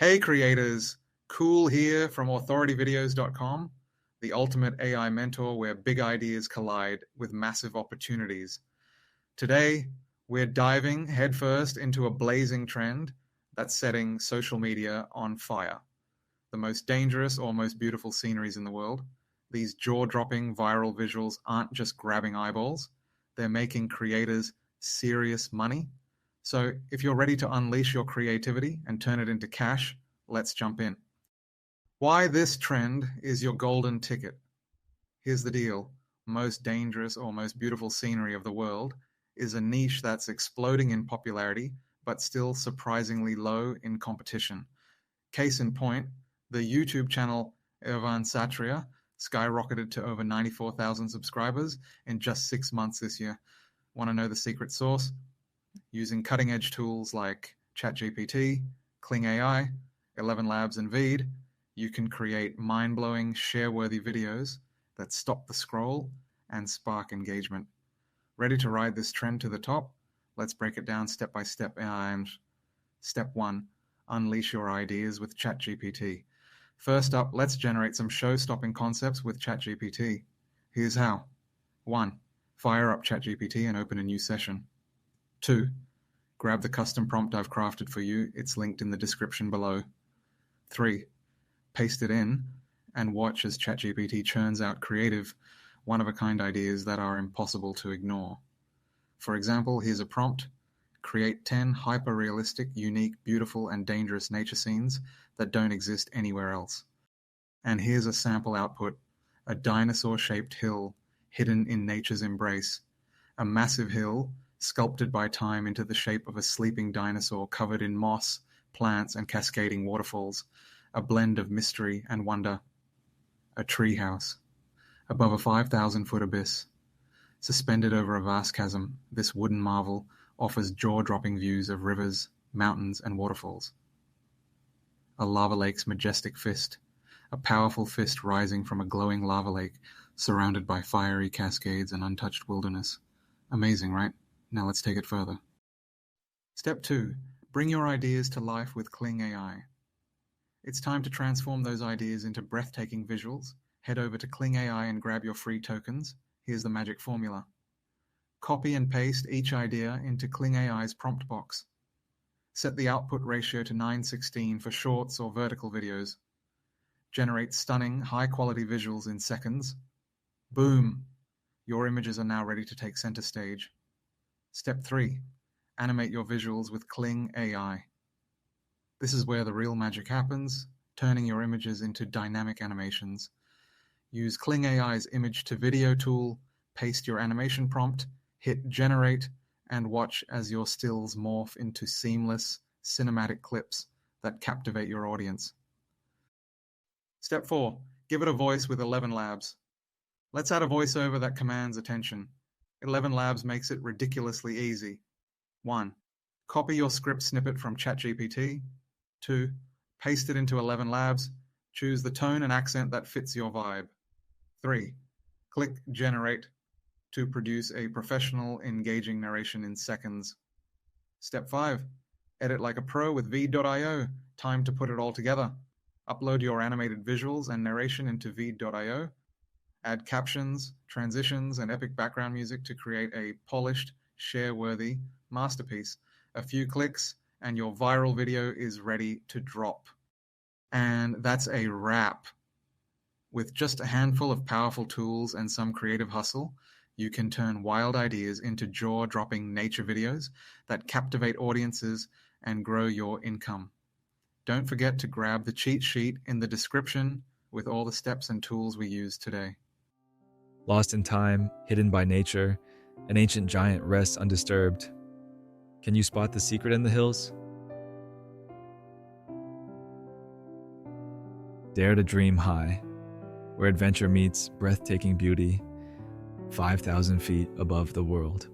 Hey creators, Kool here from authorityvideos.com, the ultimate AI mentor where big ideas collide with massive opportunities. Today, we're diving headfirst into a blazing trend that's setting social media on fire. The most dangerous or most beautiful sceneries in the world. These jaw-dropping viral visuals aren't just grabbing eyeballs, they're making creators serious money. So if you're ready to unleash your creativity and turn it into cash, let's jump in. Why this trend is your golden ticket. Here's the deal. Most dangerous or most beautiful scenery of the world is a niche that's exploding in popularity, but still surprisingly low in competition. Case in point, the YouTube channel Irvan Satria skyrocketed to over 94,000 subscribers in just 6 months this year. Want to know the secret sauce? Using cutting-edge tools like ChatGPT, Kling AI, 11 Labs, and Veed, you can create mind-blowing, share-worthy videos that stop the scroll and spark engagement. Ready to ride this trend to the top? Let's break it down step by step. Step 1. Unleash your ideas with ChatGPT. First up, let's generate some show-stopping concepts with ChatGPT. Here's how. 1. Fire up ChatGPT and open a new session. 2. Grab the custom prompt I've crafted for you. It's linked in the description below. 3. Paste it in and watch as ChatGPT churns out creative, one-of-a-kind ideas that are impossible to ignore. For example, here's a prompt. Create 10 hyper-realistic, unique, beautiful, and dangerous nature scenes that don't exist anywhere else. And here's a sample output. A dinosaur-shaped hill hidden in nature's embrace. A massive hill sculpted by time into the shape of a sleeping dinosaur covered in moss, plants, and cascading waterfalls. A blend of mystery and wonder. A treehouse. Above a 5,000-foot abyss. Suspended over a vast chasm, this wooden marvel offers jaw-dropping views of rivers, mountains, and waterfalls. A lava lake's majestic fist. A powerful fist rising from a glowing lava lake surrounded by fiery cascades and untouched wilderness. Amazing, right? Now let's take it further. Step 2. Bring your ideas to life with Kling AI. It's time to transform those ideas into breathtaking visuals. Head over to Kling AI and grab your free tokens. Here's the magic formula. Copy and paste each idea into Kling AI's prompt box. Set the output ratio to 9:16 for shorts or vertical videos. Generate stunning, high-quality visuals in seconds. Boom! Your images are now ready to take center stage. Step 3. Animate your visuals with Kling AI. This is where the real magic happens, turning your images into dynamic animations. Use Kling AI's image-to-video tool, paste your animation prompt, hit generate, and watch as your stills morph into seamless, cinematic clips that captivate your audience. Step 4. Give it a voice with 11 Labs. Let's add a voiceover that commands attention. 11 Labs makes it ridiculously easy. 1. Copy your script snippet from ChatGPT. 2. Paste it into 11 Labs. Choose the tone and accent that fits your vibe. 3. Click Generate to produce a professional, engaging narration in seconds. Step 5. Edit like a pro with Veed.io. Time to put it all together. Upload your animated visuals and narration into Veed.io. Add captions, transitions, and epic background music to create a polished, share-worthy masterpiece. A few clicks, and your viral video is ready to drop. And that's a wrap. With just a handful of powerful tools and some creative hustle, you can turn wild ideas into jaw-dropping nature videos that captivate audiences and grow your income. Don't forget to grab the cheat sheet in the description with all the steps and tools we used today. Lost in time, hidden by nature, an ancient giant rests undisturbed. Can you spot the secret in the hills? Dare to dream high, where adventure meets breathtaking beauty, 5,000 feet above the world.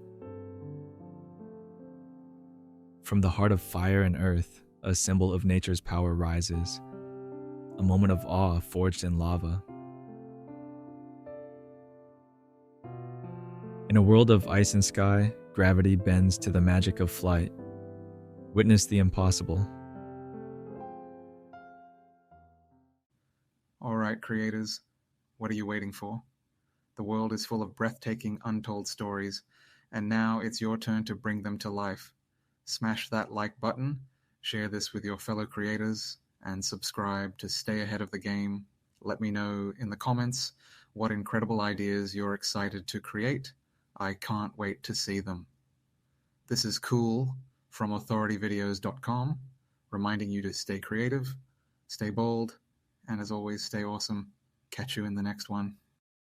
From the heart of fire and earth, a symbol of nature's power rises, a moment of awe forged in lava. In a world of ice and sky, gravity bends to the magic of flight. Witness the impossible. All right, creators, what are you waiting for? The world is full of breathtaking, untold stories, and now it's your turn to bring them to life. Smash that like button, share this with your fellow creators, and subscribe to stay ahead of the game. Let me know in the comments what incredible ideas you're excited to create. I can't wait to see them. This is Kool from authorityvideos.com, reminding you to stay creative, stay bold, and as always, stay awesome. Catch you in the next one.